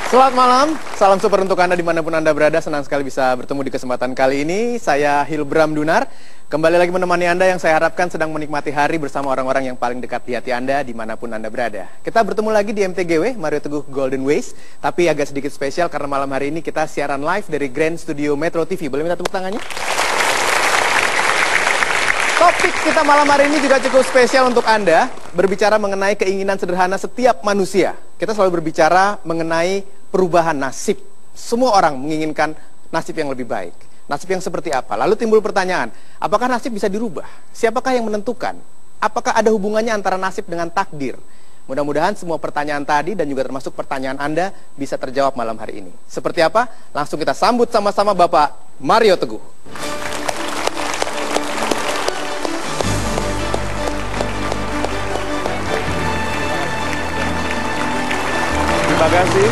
Selamat malam, salam super untuk Anda dimanapun Anda berada. Senang sekali bisa bertemu di kesempatan kali ini. Saya Hilbram Dunar, kembali lagi menemani Anda yang saya harapkan sedang menikmati hari bersama orang-orang yang paling dekat di hati Anda dimanapun Anda berada. Kita bertemu lagi di MTGW, Mario Teguh Golden Ways, tapi agak sedikit spesial karena malam hari ini kita siaran live dari Grand Studio Metro TV. Boleh minta tepuk tangannya? Topik kita malam hari ini juga cukup spesial untuk Anda, berbicara mengenai keinginan sederhana setiap manusia. Kita selalu berbicara mengenai perubahan nasib. Semua orang menginginkan nasib yang lebih baik. Nasib yang seperti apa? Lalu timbul pertanyaan, apakah nasib bisa dirubah? Siapakah yang menentukan? Apakah ada hubungannya antara nasib dengan takdir? Mudah-mudahan semua pertanyaan tadi dan juga termasuk pertanyaan Anda bisa terjawab malam hari ini. Seperti apa? Langsung kita sambut sama-sama Bapak Mario Teguh. Terima kasih.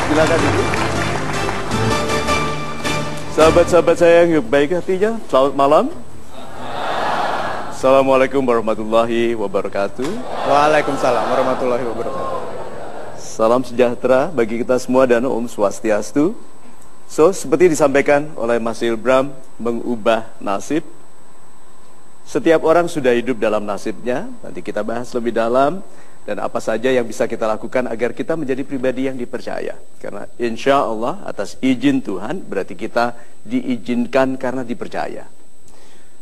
Silakan dulu. Sahabat-sahabat saya yang baik hatinya, selamat malam. Assalamualaikum warahmatullahi wabarakatuh. Waalaikumsalam warahmatullahi wabarakatuh. Salam sejahtera bagi kita semua dan Om Swastiastu. So, seperti disampaikan oleh Mas Hilbram, mengubah nasib. Setiap orang sudah hidup dalam nasibnya. Nanti kita bahas lebih dalam. Dan apa saja yang bisa kita lakukan agar kita menjadi pribadi yang dipercaya. Karena insya Allah atas izin Tuhan berarti kita diizinkan karena dipercaya.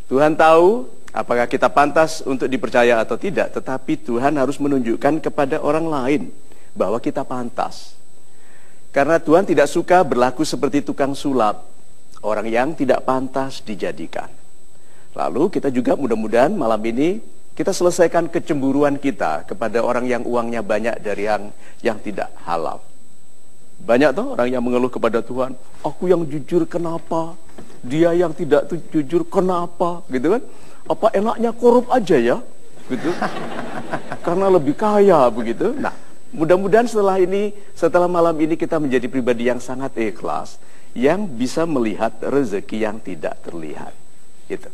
Tuhan tahu apakah kita pantas untuk dipercaya atau tidak. Tetapi Tuhan harus menunjukkan kepada orang lain bahwa kita pantas. Karena Tuhan tidak suka berlaku seperti tukang sulap. Orang yang tidak pantas dijadikan. Lalu kita juga mudah-mudahan malam ini kita selesaikan kecemburuan kita kepada orang yang uangnya banyak dari yang tidak halal. Banyak tuh orang yang mengeluh kepada Tuhan, aku yang jujur kenapa? Dia yang tidak jujur kenapa? Gitu kan? Apa enaknya korup aja ya? Gitu. Karena lebih kaya begitu. Nah, mudah-mudahan setelah malam ini kita menjadi pribadi yang sangat ikhlas, yang bisa melihat rezeki yang tidak terlihat. Gitu.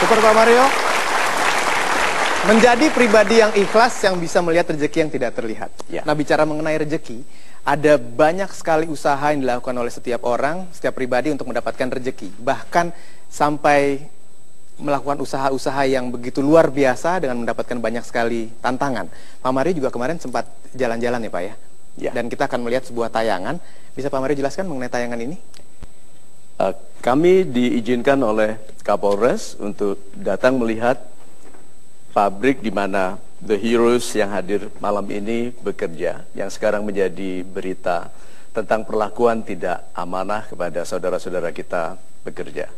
Super Pak Mario, menjadi pribadi yang ikhlas yang bisa melihat rezeki yang tidak terlihat. Ya. Nah, bicara mengenai rezeki, ada banyak sekali usaha yang dilakukan oleh setiap orang, setiap pribadi untuk mendapatkan rezeki. Bahkan sampai melakukan usaha-usaha yang begitu luar biasa dengan mendapatkan banyak sekali tantangan. Pak Mario juga kemarin sempat jalan-jalan ya Pak ya? Ya. Dan kita akan melihat sebuah tayangan. Bisa Pak Mario jelaskan mengenai tayangan ini? Kami diizinkan oleh Kapolres untuk datang melihat pabrik di mana The Heroes yang hadir malam ini bekerja, yang sekarang menjadi berita tentang perlakuan tidak amanah kepada saudara-saudara kita bekerja.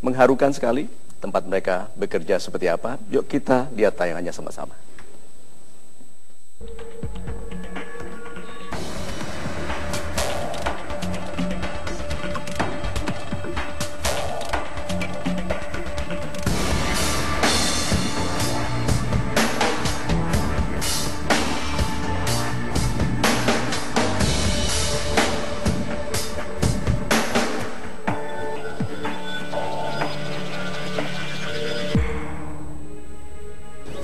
Mengharukan sekali tempat mereka bekerja seperti apa. Yuk kita lihat tayangannya sama-sama.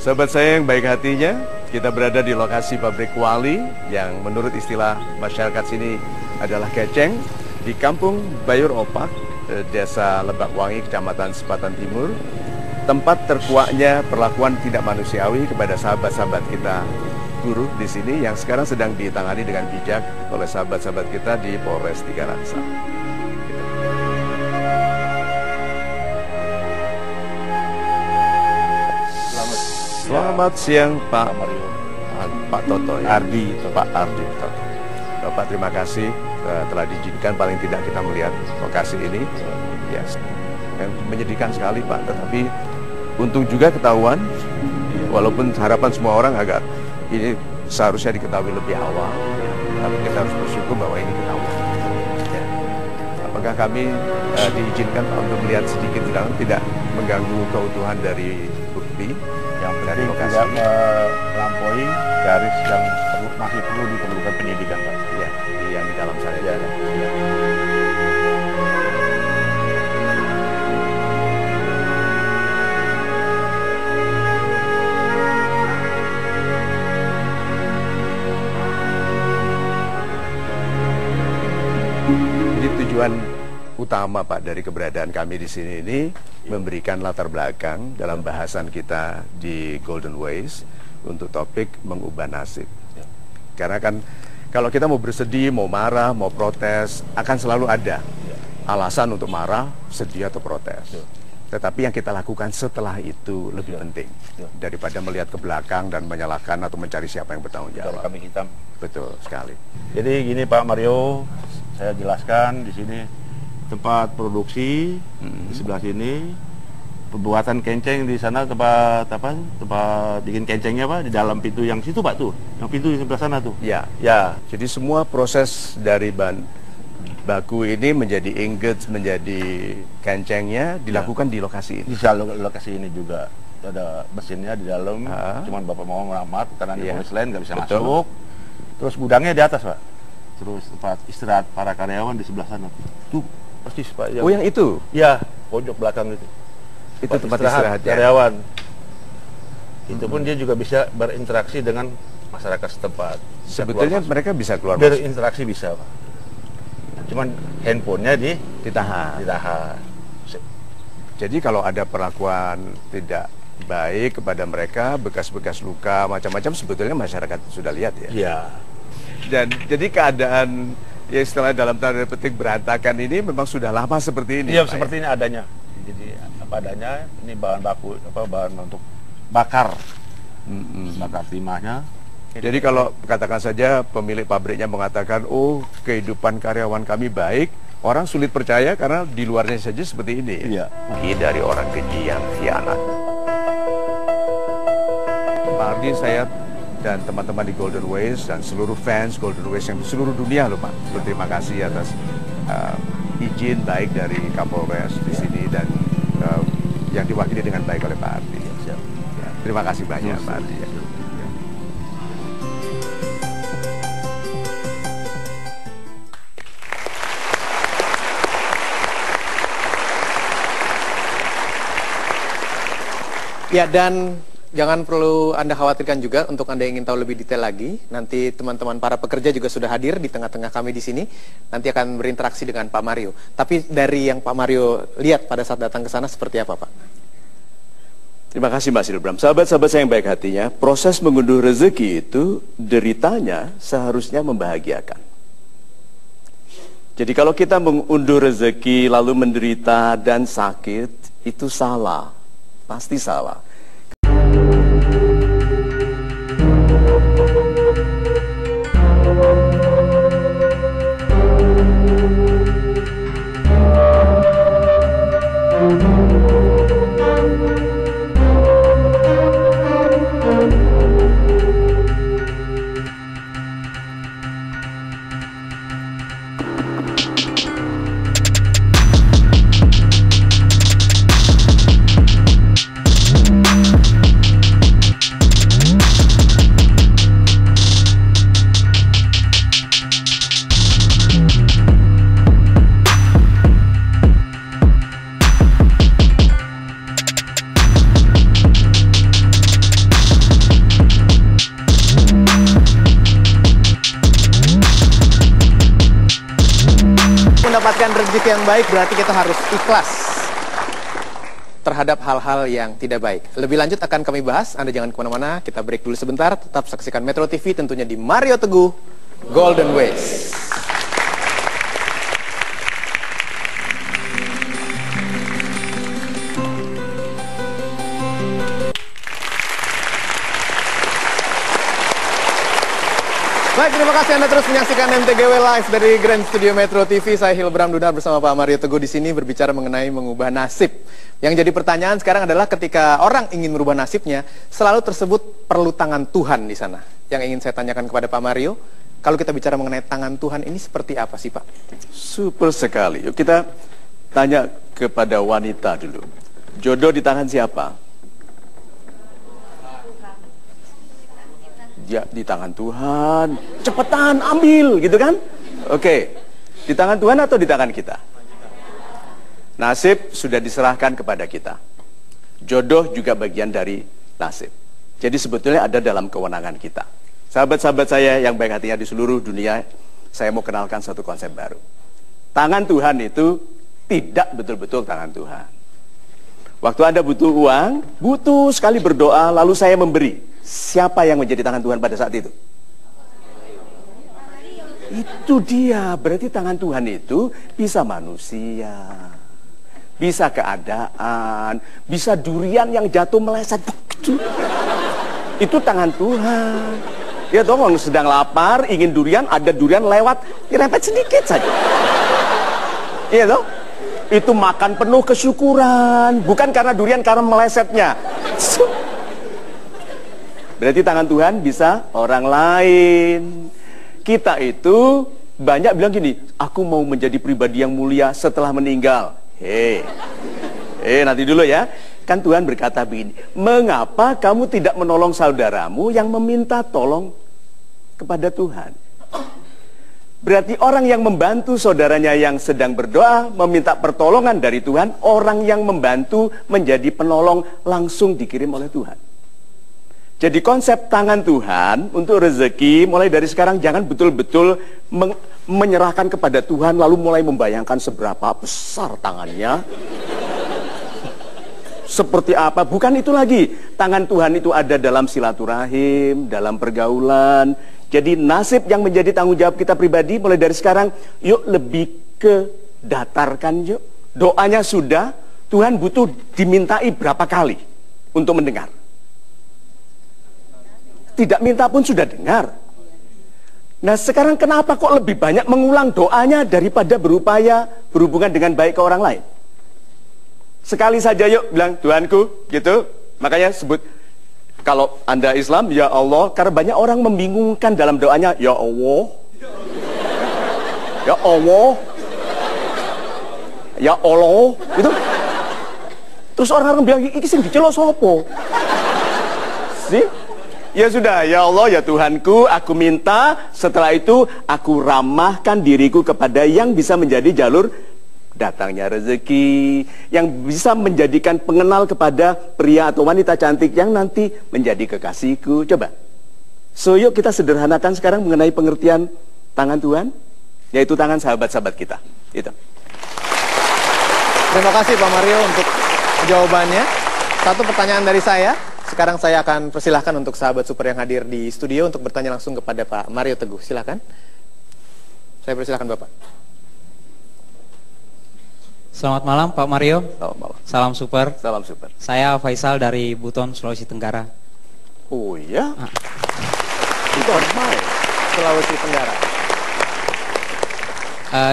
Sahabat saya yang baik hatinya, kita berada di lokasi pabrik Kuali yang menurut istilah masyarakat sini adalah keceng di Kampung Bayur Opak, Desa Lebakwangi, Kecamatan Sepatan Timur. Tempat terkuaknya perlakuan tidak manusiawi kepada sahabat-sahabat kita buruh di sini yang sekarang sedang ditangani dengan bijak oleh sahabat-sahabat kita di Polres Tiga Raksa. Selamat siang Pak Mario, Pak Toto ya? Ardi, Pak Ardi Toto. Bapak terima kasih telah diizinkan paling tidak kita melihat lokasi ini. Ya, yang menyedihkan sekali Pak, tetapi untung juga ketahuan. Walaupun harapan semua orang agak ini seharusnya diketahui lebih awal, tapi kita harus bersyukur bahwa ini ketahuan. Ya. Apakah kami diizinkan untuk melihat sedikit di dalam, tidak mengganggu keutuhan dari bukti? Yang penting tidak melampaui garis yang masih perlu diperlukan penyidikan, Pak. Ya, yang di dalam sana. Ya. tujuan utama Pak dari keberadaan kami di sini ini memberikan latar belakang dalam bahasan kita di Golden Ways untuk topik mengubah nasib. Karena kan kalau kita mau bersedih, mau marah, mau protes, akan selalu ada alasan untuk marah, sedih atau protes. Tetapi yang kita lakukan setelah itu lebih penting daripada melihat ke belakang dan menyalahkan atau mencari siapa yang bertanggung jawab. Kami hitam. Betul sekali. Jadi gini Pak Mario, saya jelaskan di sini tempat produksi di sebelah sini, pembuatan kenceng di sana tempat apa? Tempat bikin kencengnya Pak di dalam pintu yang situ Pak tuh, yang pintu di sebelah sana tuh. Ya. Ya. Jadi semua proses dari bahan baku ini menjadi ingot, menjadi kencengnya dilakukan di lokasi ini. Di lokasi ini juga ada mesinnya di dalam. Cuman Bapak mau ngeramat karena di polis lain nggak bisa masuk. Terus gudangnya di atas Pak. Terus tempat istirahat para karyawan di sebelah sana. Tuh persis Pak. Oh yang itu? Ya, pojok belakang itu. Itu tempat istirahat karyawan. Itu pun dia juga bisa berinteraksi dengan masyarakat setempat. Sebetulnya mereka bisa keluar berinteraksi bisa Pak. Cuman handphonenya ditahan. Jadi kalau ada perlakuan tidak baik kepada mereka, bekas-bekas luka macam-macam sebetulnya masyarakat sudah lihat ya. Iya. Dan jadi keadaan ya istilah dalam tanda petik berantakan ini memang sudah lama seperti ini. Iya, seperti ini adanya. Jadi apa adanya, ini bahan baku bahan untuk bakar. Bakar timahnya. Jadi kalau katakan saja pemilik pabriknya mengatakan, oh kehidupan karyawan kami baik, orang sulit percaya karena di luarnya saja seperti ini. Iya. Dari orang keji yang khianat. Pak Ardi, saya dan teman-teman di Golden Ways dan seluruh fans Golden Ways yang di seluruh dunia loh Pak, berterima kasih atas izin baik dari Kapolres di sini dan yang diwakili dengan baik oleh Pak Ardi. Ya, terima kasih banyak Pak Ardi. Ya. Ya, dan jangan perlu Anda khawatirkan juga untuk Anda yang ingin tahu lebih detail lagi. Nanti teman-teman para pekerja juga sudah hadir di tengah-tengah kami di sini. Nanti akan berinteraksi dengan Pak Mario. Tapi dari yang Pak Mario lihat pada saat datang ke sana seperti apa, Pak? Terima kasih Mas Ilbram. Sahabat-sahabat saya yang baik hatinya, proses mengunduh rezeki itu deritanya seharusnya membahagiakan. Jadi kalau kita mengunduh rezeki lalu menderita dan sakit, itu salah. Pasti salah. Mendapatkan rezeki yang baik berarti kita harus ikhlas terhadap hal-hal yang tidak baik. Lebih lanjut akan kami bahas, Anda jangan kemana-mana, kita break dulu sebentar, tetap saksikan Metro TV tentunya di Mario Teguh Golden Ways. Baik, terima kasih Anda terus menyaksikan MTGW Live dari Grand Studio Metro TV. Saya Hilbram Dunar bersama Pak Mario Teguh di sini berbicara mengenai mengubah nasib. Yang jadi pertanyaan sekarang adalah ketika orang ingin merubah nasibnya, selalu tersebut perlu tangan Tuhan di sana. Yang ingin saya tanyakan kepada Pak Mario, kalau kita bicara mengenai tangan Tuhan ini seperti apa sih Pak? Super sekali. Yuk kita tanya kepada wanita dulu. Jodoh di tangan siapa? Ya, di tangan Tuhan. Cepetan ambil gitu kan? Oke. Di tangan Tuhan atau di tangan kita? Nasib sudah diserahkan kepada kita. Jodoh juga bagian dari nasib. Jadi sebetulnya ada dalam kewenangan kita. Sahabat-sahabat saya yang baik hatinya di seluruh dunia, saya mau kenalkan satu konsep baru. tangan Tuhan itu tidak betul-betul tangan Tuhan. Waktu Anda butuh uang, butuh sekali berdoa, lalu saya memberi. Siapa yang menjadi tangan Tuhan pada saat itu? Itu dia, berarti tangan Tuhan itu bisa manusia, bisa keadaan, bisa durian yang jatuh meleset. Itu tangan Tuhan. Ya dong, orang sedang lapar, ingin durian, ada durian lewat, dirempet sedikit saja. Iya dong? Itu makan penuh kesyukuran, bukan karena durian, karena melesetnya. Berarti tangan Tuhan bisa orang lain. Kita itu banyak bilang gini, aku mau menjadi pribadi yang mulia setelah meninggal. Nanti dulu ya. Kan Tuhan berkata begini, mengapa kamu tidak menolong saudaramu yang meminta tolong kepada Tuhan? Berarti orang yang membantu saudaranya yang sedang berdoa, meminta pertolongan dari Tuhan, orang yang membantu menjadi penolong langsung dikirim oleh Tuhan. Jadi konsep tangan Tuhan untuk rezeki mulai dari sekarang jangan betul-betul menyerahkan kepada Tuhan lalu mulai membayangkan seberapa besar tangannya. Seperti apa? Bukan itu lagi. Tangan Tuhan itu ada dalam silaturahim, dalam pergaulan. Jadi nasib yang menjadi tanggung jawab kita pribadi mulai dari sekarang, yuk lebih ke datarkan yuk. Doanya sudah, Tuhan butuh dimintai berapa kali untuk mendengar. Tidak minta pun sudah dengar. Nah sekarang kenapa kok lebih banyak mengulang doanya daripada berupaya berhubungan dengan baik ke orang lain? Sekali saja yuk bilang Tuhanku gitu. Makanya sebut, kalau Anda Islam ya Allah, karena banyak orang membingungkan dalam doanya ya Allah, ya Allah, ya Allah gitu. Terus orang-orang bilang iki sing dicelok sopo sih? Ya sudah, ya Allah, ya Tuhanku, aku minta, setelah itu aku ramahkan diriku kepada yang bisa menjadi jalur datangnya rezeki, yang bisa menjadikan pengenal kepada pria atau wanita cantik yang nanti menjadi kekasihku. Coba. So yuk kita sederhanakan sekarang mengenai pengertian tangan Tuhan, yaitu tangan sahabat-sahabat kita. Itu. Terima kasih Pak Mario untuk jawabannya. Satu pertanyaan dari saya. Sekarang saya akan persilahkan untuk sahabat super yang hadir di studio untuk bertanya langsung kepada Pak Mario Teguh. Silakan. Saya persilahkan Bapak. Selamat malam Pak Mario. Selamat malam. Salam super. Salam super. Saya Faisal dari Buton, Sulawesi Tenggara. Oh iya? Buton, Sulawesi Tenggara.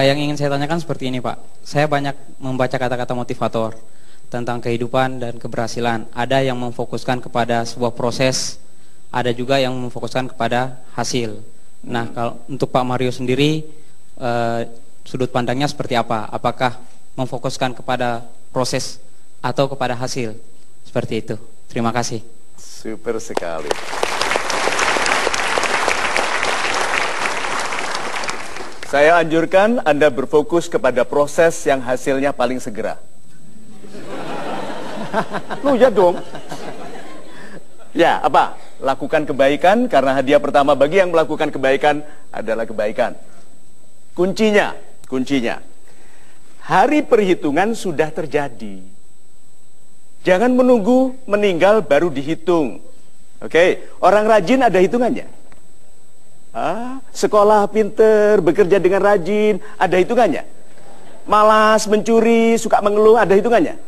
Yang ingin saya tanyakan seperti ini Pak. Saya banyak membaca kata-kata motivator tentang kehidupan dan keberhasilan. Ada yang memfokuskan kepada sebuah proses, ada juga yang memfokuskan kepada hasil. Nah, kalau untuk Pak Mario sendiri, sudut pandangnya seperti apa? Apakah memfokuskan kepada proses atau kepada hasil? Seperti itu. Terima kasih. Super sekali. Saya anjurkan Anda berfokus kepada proses yang hasilnya paling segera. Loh ya dong. Ya, apa? Lakukan kebaikan karena hadiah pertama bagi yang melakukan kebaikan adalah kebaikan. Kuncinya. Hari perhitungan sudah terjadi. Jangan menunggu meninggal baru dihitung. Oke, orang rajin ada hitungannya. Sekolah pinter, bekerja dengan rajin, ada hitungannya. Malas, mencuri, suka mengeluh, ada hitungannya.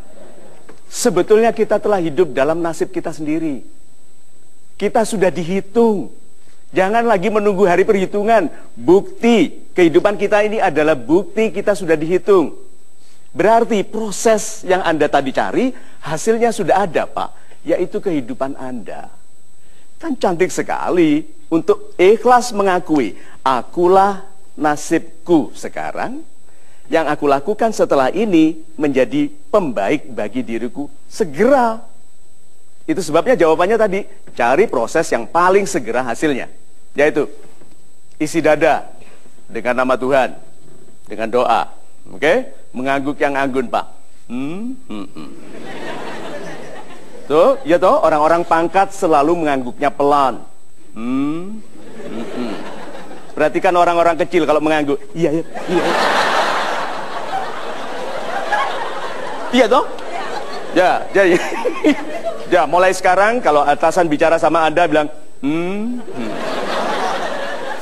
Sebetulnya kita telah hidup dalam nasib kita sendiri. Kita sudah dihitung. Jangan lagi menunggu hari perhitungan. Bukti kehidupan kita ini adalah bukti kita sudah dihitung. Berarti proses yang Anda tadi cari, hasilnya sudah ada Pak, yaitu kehidupan Anda. Kan cantik sekali untuk ikhlas mengakui, akulah nasibku sekarang. Yang aku lakukan setelah ini menjadi pembaik bagi diriku segera. Itu sebabnya jawabannya tadi, cari proses yang paling segera hasilnya. Yaitu, isi dada dengan nama Tuhan, dengan doa. Oke? Mengangguk yang anggun Pak. Tuh, ya toh, orang-orang pangkat selalu mengangguknya pelan. Perhatikan orang-orang kecil kalau mengangguk. Iya. Iya toh? Ya, jadi ya mulai sekarang kalau atasan bicara sama Anda bilang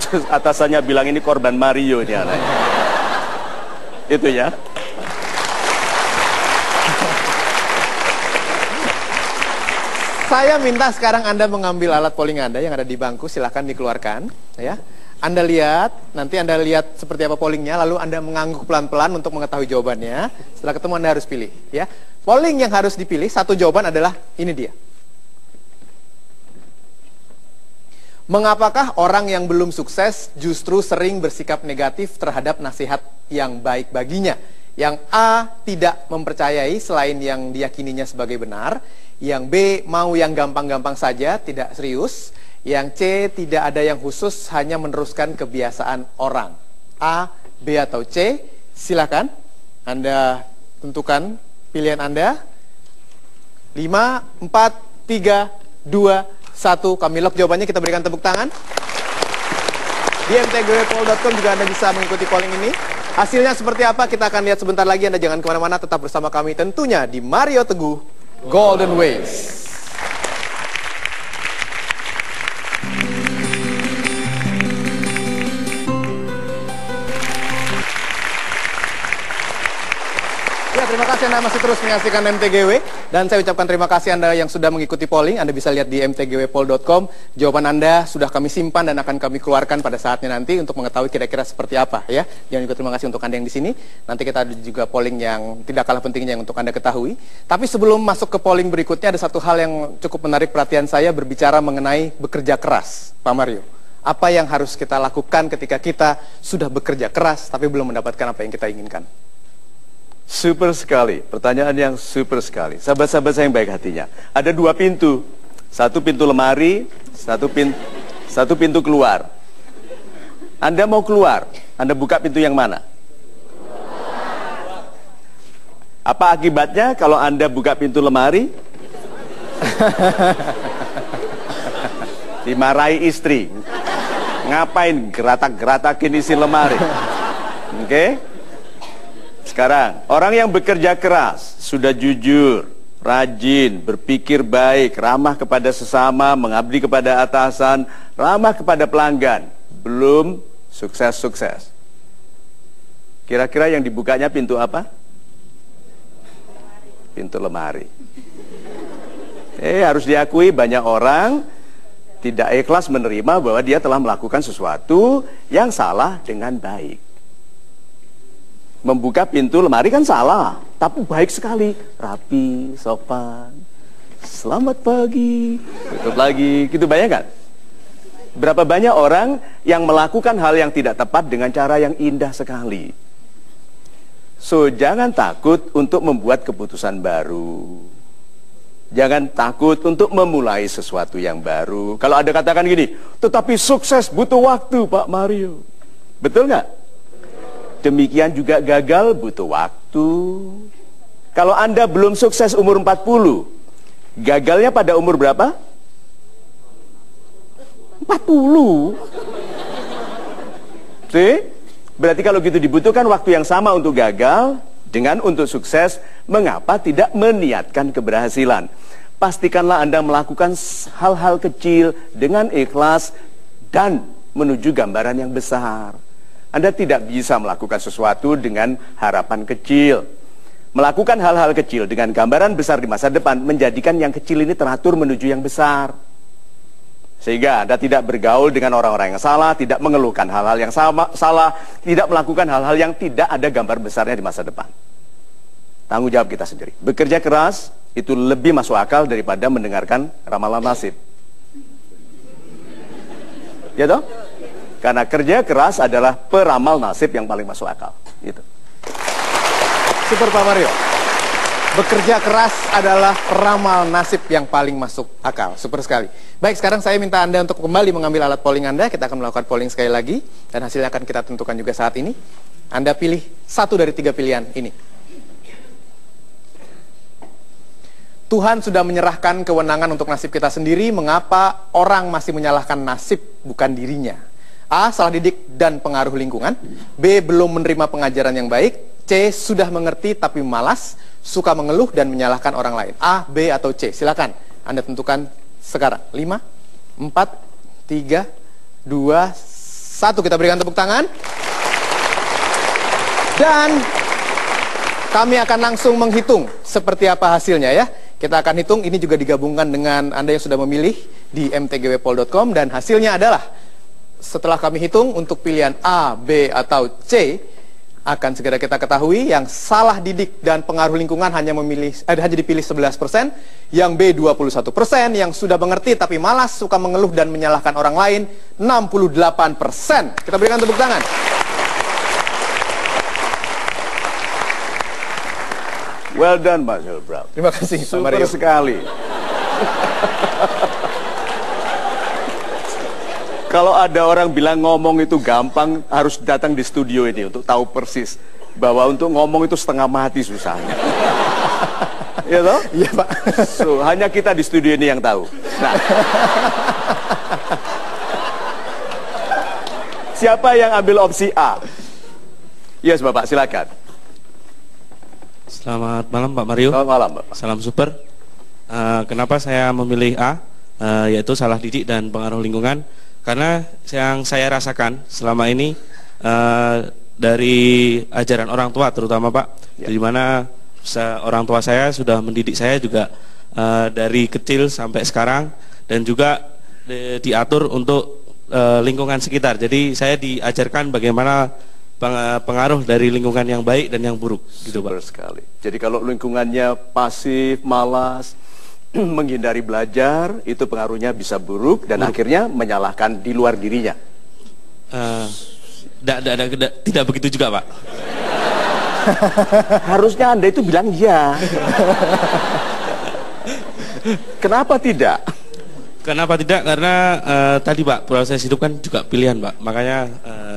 terus atasannya bilang ini korban Mario ini anak. Itu ya. Saya minta sekarang Anda mengambil alat polling Anda yang ada di bangku, silahkan dikeluarkan ya. Anda lihat, nanti Anda lihat seperti apa pollingnya, lalu Anda mengangguk pelan-pelan untuk mengetahui jawabannya. Setelah ketemu Anda harus pilih ya. Polling yang harus dipilih, satu jawaban adalah ini dia. Mengapakah orang yang belum sukses justru sering bersikap negatif terhadap nasihat yang baik baginya? Yang A, tidak mempercayai selain yang diyakininya sebagai benar. Yang B, mau yang gampang-gampang saja, tidak serius. Yang C, tidak ada yang khusus, hanya meneruskan kebiasaan orang. A, B atau C, silakan Anda tentukan pilihan Anda. 5, 4, 3, 2, 1. Kami lock jawabannya, kita berikan tepuk tangan. Di mtgwpoll.com juga Anda bisa mengikuti polling ini. Hasilnya seperti apa kita akan lihat sebentar lagi. Anda jangan kemana-mana, tetap bersama kami tentunya di Mario Teguh Golden Ways. Ya, terima kasih Anda masih terus menyaksikan MTGW. Dan saya ucapkan terima kasih Anda yang sudah mengikuti polling. Anda bisa lihat di mtgwpoll.com. Jawaban Anda sudah kami simpan dan akan kami keluarkan pada saatnya nanti untuk mengetahui kira-kira seperti apa ya. Dan juga terima kasih untuk Anda yang di sini. Nanti kita ada juga polling yang tidak kalah pentingnya yang untuk Anda ketahui. Tapi sebelum masuk ke polling berikutnya, ada satu hal yang cukup menarik perhatian saya, berbicara mengenai bekerja keras, Pak Mario. Apa yang harus kita lakukan ketika kita sudah bekerja keras tapi belum mendapatkan apa yang kita inginkan? Super sekali, pertanyaan yang super sekali. Sahabat-sahabat saya yang baik hatinya. Ada dua pintu. Satu pintu lemari, satu pintu keluar. Anda mau keluar, Anda buka pintu yang mana? Apa akibatnya kalau Anda buka pintu lemari? Dimarahi istri. Ngapain geratak-geratakin isi lemari? Oke? Sekarang, orang yang bekerja keras, sudah jujur, rajin, berpikir baik, ramah kepada sesama, mengabdi kepada atasan, ramah kepada pelanggan, belum sukses-sukses. Kira-kira yang dibukanya pintu apa? Pintu lemari. Harus diakui banyak orang tidak ikhlas menerima bahwa dia telah melakukan sesuatu yang salah dengan baik. Membuka pintu lemari kan salah, tapi baik sekali, rapi, sopan, selamat pagi, tutup lagi, gitu banyak kan? Berapa banyak orang yang melakukan hal yang tidak tepat dengan cara yang indah sekali. So, jangan takut untuk membuat keputusan baru. Jangan takut untuk memulai sesuatu yang baru. Kalau ada katakan gini, tetapi sukses butuh waktu, Pak Mario. Betul nggak? Demikian juga gagal butuh waktu. Kalau Anda belum sukses umur 40, gagalnya pada umur berapa? 40. See? Berarti kalau gitu dibutuhkan waktu yang sama untuk gagal dengan untuk sukses. Mengapa tidak meniatkan keberhasilan? Pastikanlah Anda melakukan hal-hal kecil dengan ikhlas dan menuju gambaran yang besar. Anda tidak bisa melakukan sesuatu dengan harapan kecil. Melakukan hal-hal kecil dengan gambaran besar di masa depan menjadikan yang kecil ini teratur menuju yang besar. Sehingga Anda tidak bergaul dengan orang-orang yang salah, tidak mengeluhkan hal-hal yang salah, tidak melakukan hal-hal yang tidak ada gambar besarnya di masa depan. Tanggung jawab kita sendiri. Bekerja keras itu lebih masuk akal daripada mendengarkan ramalan nasib. Ya toh? Karena kerja keras adalah peramal nasib yang paling masuk akal. Gitu. Super Pak Mario. Bekerja keras adalah peramal nasib yang paling masuk akal. Super sekali. Baik, sekarang saya minta Anda untuk kembali mengambil alat polling Anda. Kita akan melakukan polling sekali lagi. Dan hasilnya akan kita tentukan juga saat ini. Anda pilih satu dari 3 pilihan ini. Tuhan sudah menyerahkan kewenangan untuk nasib kita sendiri. Mengapa orang masih menyalahkan nasib bukan dirinya? A. Salah didik dan pengaruh lingkungan. B. Belum menerima pengajaran yang baik. C. Sudah mengerti tapi malas, suka mengeluh dan menyalahkan orang lain. A, B, atau C? Silakan Anda tentukan sekarang. 5, 4, 3, 2, 1. Kita berikan tepuk tangan. Dan kami akan langsung menghitung seperti apa hasilnya ya. Kita akan hitung, ini juga digabungkan dengan Anda yang sudah memilih di mtgwpol.com, dan hasilnya adalah setelah kami hitung untuk pilihan A, B, atau C, akan segera kita ketahui. Yang salah didik dan pengaruh lingkungan hanya dipilih 11%, yang B 21%, yang sudah mengerti tapi malas, suka mengeluh dan menyalahkan orang lain 68%. Kita berikan tepuk tangan. Well done, Marcel Brown. Terima kasih, Pak Super Mario. sekali. Kalau ada orang bilang ngomong itu gampang, harus datang di studio ini untuk tahu persis bahwa untuk ngomong itu setengah mati susahnya. Iya toh? Iya, Pak. So, hanya kita di studio ini yang tahu. Nah, siapa yang ambil opsi A? Yes, Bapak, silakan. Selamat malam Pak Mario. Selamat malam, Bapak. Salam super. Kenapa saya memilih A, yaitu salah didik dan pengaruh lingkungan? Karena yang saya rasakan selama ini dari ajaran orang tua terutama Pak, Ya. di mana orang tua saya sudah mendidik saya juga dari kecil sampai sekarang, dan juga diatur untuk lingkungan sekitar. Jadi saya diajarkan bagaimana pengaruh dari lingkungan yang baik dan yang buruk, gitu Betul Pak. sekali. Jadi kalau lingkungannya pasif, malas, menghindari belajar, itu pengaruhnya bisa buruk dan akhirnya menyalahkan di luar dirinya. Tidak begitu juga Pak. Harusnya Anda itu bilang ya. Kenapa tidak? Kenapa tidak? Karena tadi Pak, proses hidup kan juga pilihan Pak. Makanya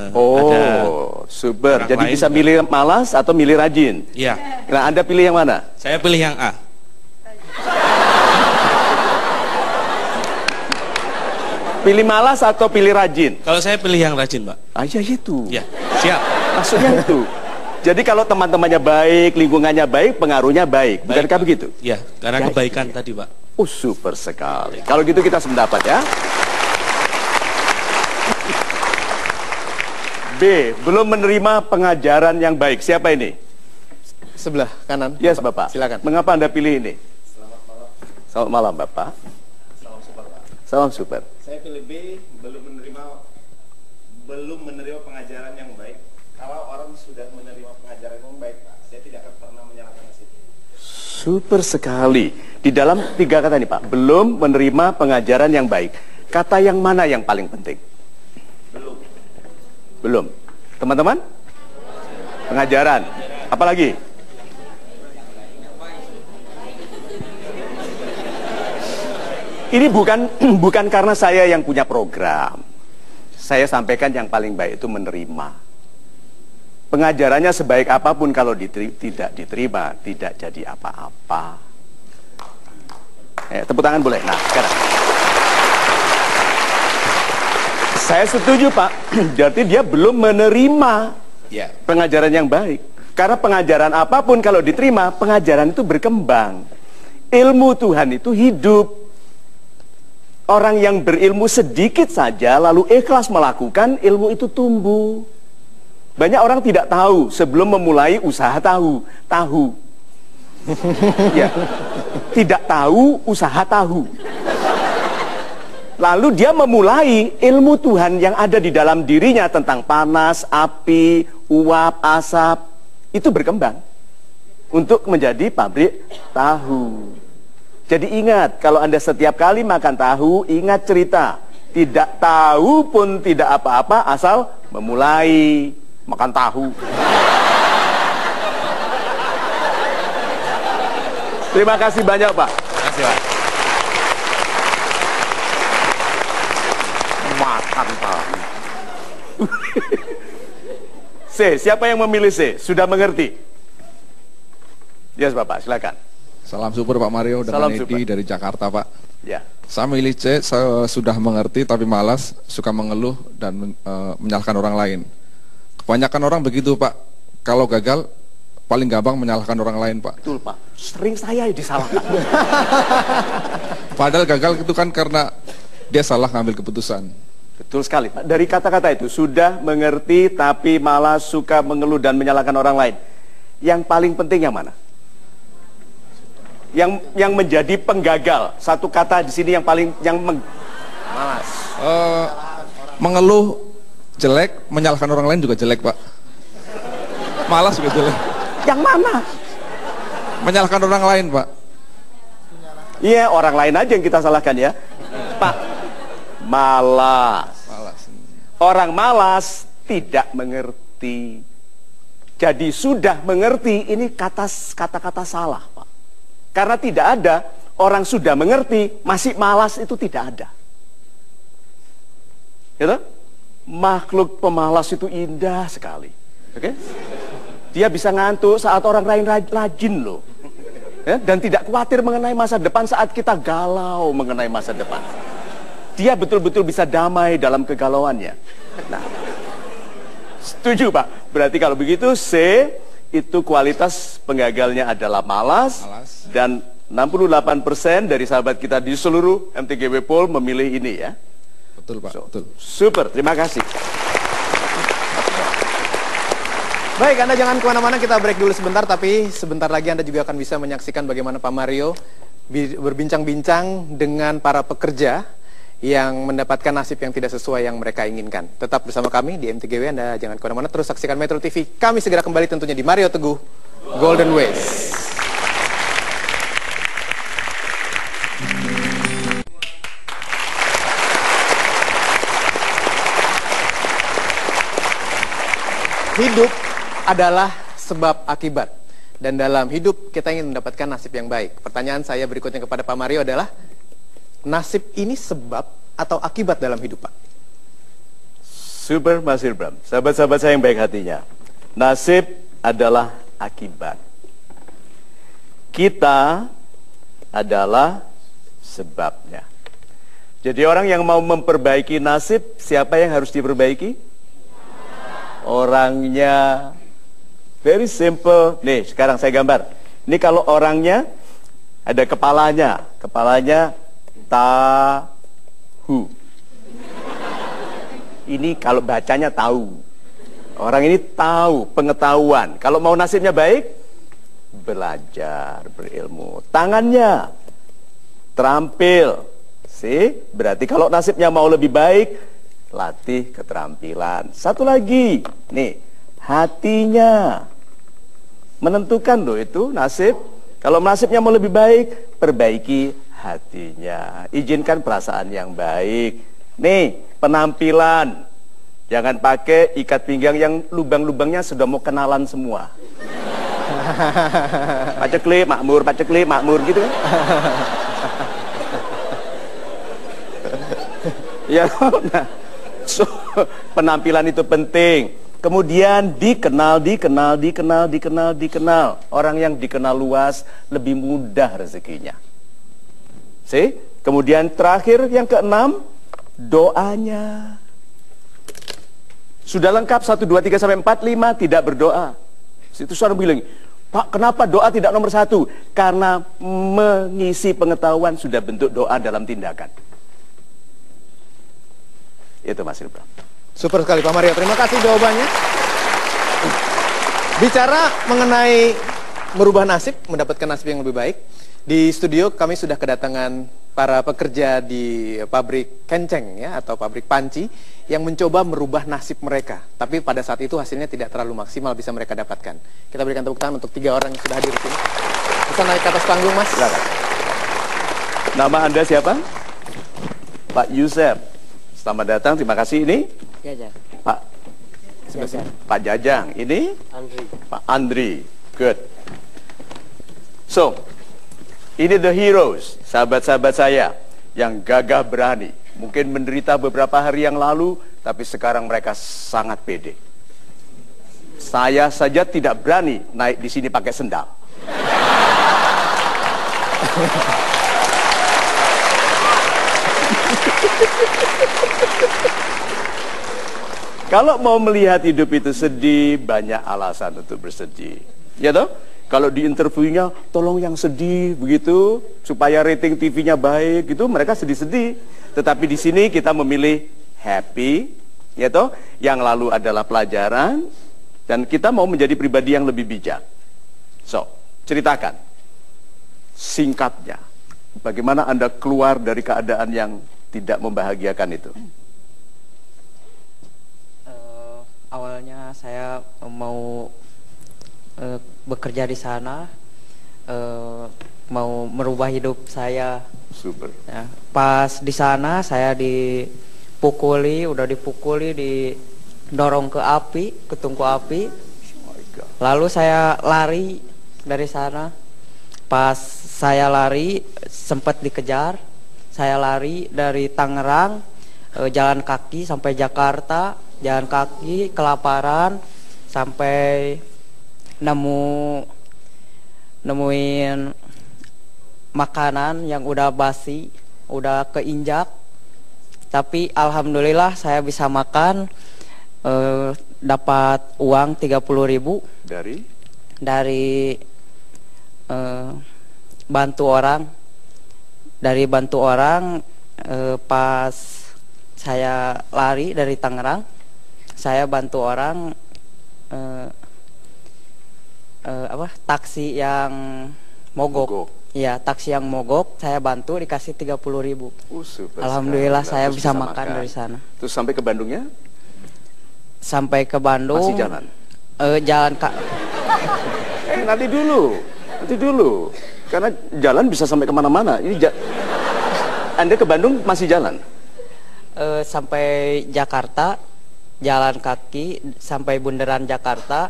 ada super. orang Jadi lain, bisa Pak. milih malas atau milih rajin. Iya. Nah, Anda pilih yang mana? Saya pilih yang A. Pilih malas atau pilih rajin? Kalau saya pilih yang rajin Pak. Ah, ya itu. Ya, siap. Maksudnya itu. Jadi kalau teman-temannya baik, lingkungannya baik, pengaruhnya baik. Bukankah Pak. begitu? Ya, karena Ya, kebaikan tadi Pak. Oh, super sekali. Kalau gitu kita sependapat ya. B, belum menerima pengajaran yang baik. Siapa ini? Sebelah kanan. Yes, Bapak. Silakan. Mengapa Anda pilih ini? Selamat malam, Bapak. Salam super, Pak. Salam super. Saya pilih B, belum menerima pengajaran yang baik. Kalau orang sudah menerima pengajaran yang baik, Pak, saya tidak akan pernah menyalahkan nasib. Super sekali. Di dalam 3 kata ini, Pak. Belum menerima pengajaran yang baik. Kata yang mana yang paling penting? Belum. Belum. Teman-teman? Pengajaran. Apalagi? Ini bukan karena saya yang punya program. Saya sampaikan yang paling baik itu menerima. Pengajarannya sebaik apapun kalau tidak diterima, tidak jadi apa-apa. Tepuk tangan boleh. Nah, sekarang. Saya setuju, Pak. Berarti dia belum menerima pengajaran yang baik. Karena pengajaran apapun kalau diterima, pengajaran itu berkembang. Ilmu Tuhan itu hidup. Orang yang berilmu sedikit saja lalu ikhlas melakukan, ilmu itu tumbuh. Banyak orang tidak tahu sebelum memulai usaha tahu. Ya. Tidak tahu usaha tahu. Lalu dia memulai ilmu Tuhan yang ada di dalam dirinya tentang panas, api, uap, asap, itu berkembang untuk menjadi pabrik tahu. Jadi ingat, kalau Anda setiap kali makan tahu, ingat cerita. Tidak tahu pun tidak apa-apa, asal memulai makan tahu. Terima kasih banyak, Pak. Terima kasih Pak. Makan tahu. C, siapa yang memilih C? Sudah mengerti? Yes, Bapak, silakan. Salam super Pak Mario, Salam dengan super. Edi dari Jakarta Pak. Ya. Saya milih C, saya sudah mengerti tapi malas, suka mengeluh dan menyalahkan orang lain. Kebanyakan orang begitu Pak, kalau gagal paling gampang menyalahkan orang lain, Pak. Betul, Pak. Sering saya disalahkan. Padahal gagal itu kan karena dia salah ngambil keputusan. Betul sekali, Pak. Dari kata-kata itu, sudah mengerti tapi malah suka mengeluh dan menyalahkan orang lain. Yang paling penting yang mana? Yang menjadi penggagal. Satu kata di sini yang paling malas. Mengeluh jelek, menyalahkan orang lain juga jelek, Pak. Malas juga jelek. Yang mana? Menyalahkan orang lain, Pak. Iya, orang lain aja yang kita salahkan ya. Pak, malas. Orang malas tidak mengerti. Jadi sudah mengerti, ini kata-kata salah, Pak. Karena tidak ada orang sudah mengerti, masih malas, itu tidak ada. Gitu? Makhluk pemalas itu indah sekali. Oke? Dia bisa ngantuk saat orang lain rajin loh. Ya? Dan tidak khawatir mengenai masa depan saat kita galau mengenai masa depan. Dia betul-betul bisa damai dalam kegalauannya. Nah, setuju, Pak. Berarti kalau begitu C itu kualitas penggagalnya adalah malas. Dan 68% dari sahabat kita di seluruh MTGW Pol memilih ini ya. Betul, Pak. Betul. Super, terima kasih. Baik, Anda jangan kemana-mana, kita break dulu sebentar. Tapi sebentar lagi Anda juga akan bisa menyaksikan bagaimana Pak Mario berbincang-bincang dengan para pekerja yang mendapatkan nasib yang tidak sesuai yang mereka inginkan. Tetap bersama kami di MTGW, Anda jangan kemana-mana, terus saksikan Metro TV. Kami segera kembali tentunya di Mario Teguh Golden Ways. Hidup adalah sebab akibat. Dan dalam hidup kita ingin mendapatkan nasib yang baik. Pertanyaan saya berikutnya kepada Pak Mario adalah, nasib ini sebab atau akibat dalam hidup, Pak? Super, Mas Ilbram. Sahabat-sahabat saya yang baik hatinya. Nasib adalah akibat. Kita adalah sebabnya. Jadi orang yang mau memperbaiki nasib, siapa yang harus diperbaiki? Orangnya. Very simple. Nih, sekarang saya gambar. Ini kalau orangnya ada kepalanya. Kepalanya tahu. Ini kalau bacanya tahu. Orang ini tahu, pengetahuan. Kalau mau nasibnya baik, belajar, berilmu. Tangannya terampil. Berarti kalau nasibnya mau lebih baik, latih keterampilan. Satu lagi, nih, hatinya menentukan loh itu nasib. Kalau nasibnya mau lebih baik, perbaiki hatinya. Izinkan perasaan yang baik. Nih, penampilan. Jangan pakai ikat pinggang yang lubang-lubangnya sudah mau kenalan semua. Paceklik, makmur gitu kan. Ya, nah, so, penampilan itu penting. Kemudian dikenal. Orang yang dikenal luas lebih mudah rezekinya. Kemudian terakhir yang keenam, doanya. Sudah lengkap 1, 2, 3, sampai 4, 5 tidak berdoa. Itu seorang bilang, Pak, kenapa doa tidak nomor 1? Karena mengisi pengetahuan sudah bentuk doa dalam tindakan. Itu Mas Ilbram. Super sekali Pak Mario, terima kasih jawabannya. Bicara mengenai merubah nasib, mendapatkan nasib yang lebih baik, di studio kami sudah kedatangan para pekerja di pabrik kenceng ya, atau pabrik panci yang mencoba merubah nasib mereka. Tapi pada saat itu hasilnya tidak terlalu maksimal bisa mereka dapatkan. Kita berikan tepuk tangan untuk 3 orang yang sudah hadir di sini. Bisa naik ke atas panggung, Mas. Silakan. Nama Anda siapa? Pak Yusef. Selamat datang, terima kasih. Ini Jajang. Pak Jajang. Pak Jajang. Ini Andri. Pak Andri. Good. So, ini the heroes, sahabat-sahabat saya yang gagah berani. Mungkin menderita beberapa hari yang lalu, tapi sekarang mereka sangat pede. Saya saja tidak berani naik di sini pakai sendal. Kalau mau melihat hidup itu sedih, banyak alasan untuk bersedih. ya toh? Kalau di interviewnya tolong yang sedih begitu supaya rating TV-nya baik gitu, mereka sedih-sedih. Tetapi di sini kita memilih happy, ya toh? Yang lalu adalah pelajaran dan kita mau menjadi pribadi yang lebih bijak. So, ceritakan singkatnya bagaimana Anda keluar dari keadaan yang tidak membahagiakan itu. Awalnya saya mau bekerja di sana, mau merubah hidup saya. Super. Ya, pas di sana saya dipukuli, udah dipukuli, didorong ke api, ke tungku api. Lalu saya lari dari sana. Pas saya lari sempat dikejar. Saya lari dari Tangerang, jalan kaki sampai Jakarta, jalan kaki kelaparan sampai nemuin makanan yang udah basi, udah keinjak. Tapi alhamdulillah saya bisa makan, dapat uang 30.000 dari bantu orang. Dari bantu orang, pas saya lari dari Tangerang, saya bantu orang taksi yang mogok. Iya, taksi yang mogok saya bantu, dikasih 30.000. Alhamdulillah saya bisa makan dari sana. Terus sampai ke Bandungnya? Sampai ke Bandung. Masih jalan? Jalan Kak. Nanti dulu. Karena jalan bisa sampai kemana-mana. Anda ke Bandung masih jalan? Sampai Jakarta, jalan kaki sampai bundaran Jakarta,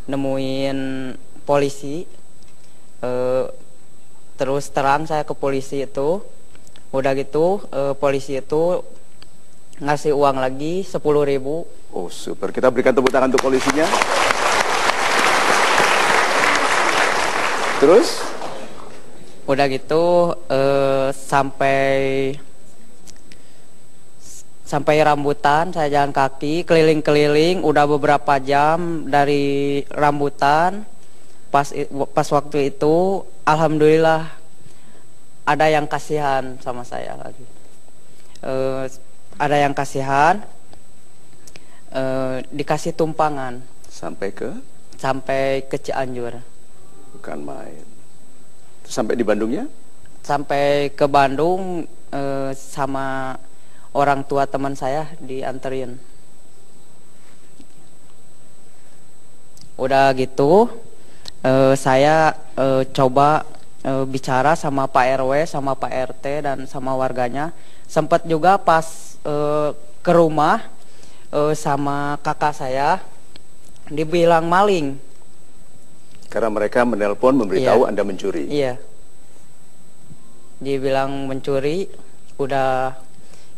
nemuin polisi. Terus terang saya ke polisi itu. Udah gitu polisi itu ngasih uang lagi 10.000. Oh super, kita berikan tepuk tangan untuk polisinya. Terus? Udah gitu sampai rambutan, saya jalan kaki keliling-keliling udah beberapa jam dari rambutan. Pas waktu itu alhamdulillah ada yang kasihan sama saya lagi. Ada yang kasihan, dikasih tumpangan sampai ke Cianjur. Bukan main. Sampai di Bandungnya? Sampai ke Bandung sama orang tua teman saya dianterin. Udah gitu saya coba bicara sama Pak RW, sama Pak RT dan sama warganya. Sempat juga pas ke rumah sama kakak saya dibilang maling. Karena mereka menelpon memberitahu Iya. Anda mencuri. Iya. Dibilang mencuri, udah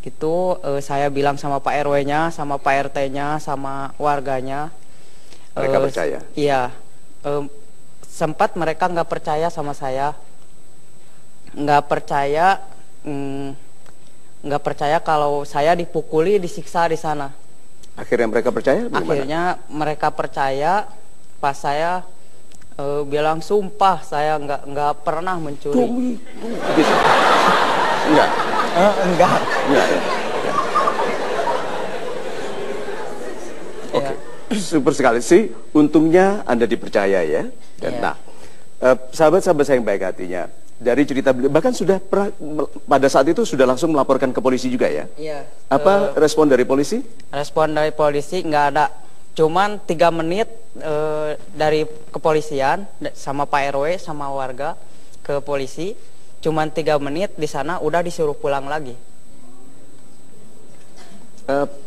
gitu saya bilang sama Pak RW-nya, sama Pak RT-nya, sama warganya. Mereka percaya? Iya. Sempat mereka nggak percaya sama saya. Nggak percaya kalau saya dipukuli, disiksa di sana. Akhirnya mereka percaya? Bagaimana? Akhirnya mereka percaya pas saya bilang sumpah saya nggak pernah mencuri. Gitu. Enggak. Enggak. Enggak ya. Oke. Super sekali sih. Untungnya Anda dipercaya ya. Dan nah, sahabat-sahabat saya yang baik hatinya, dari cerita beliau bahkan sudah pada saat itu sudah langsung melaporkan ke polisi juga ya. Iya. Apa respon dari polisi? Respon dari polisi nggak ada. Cuman 3 menit dari kepolisian sama Pak RW sama warga ke polisi. Cuman 3 menit di sana udah disuruh pulang lagi.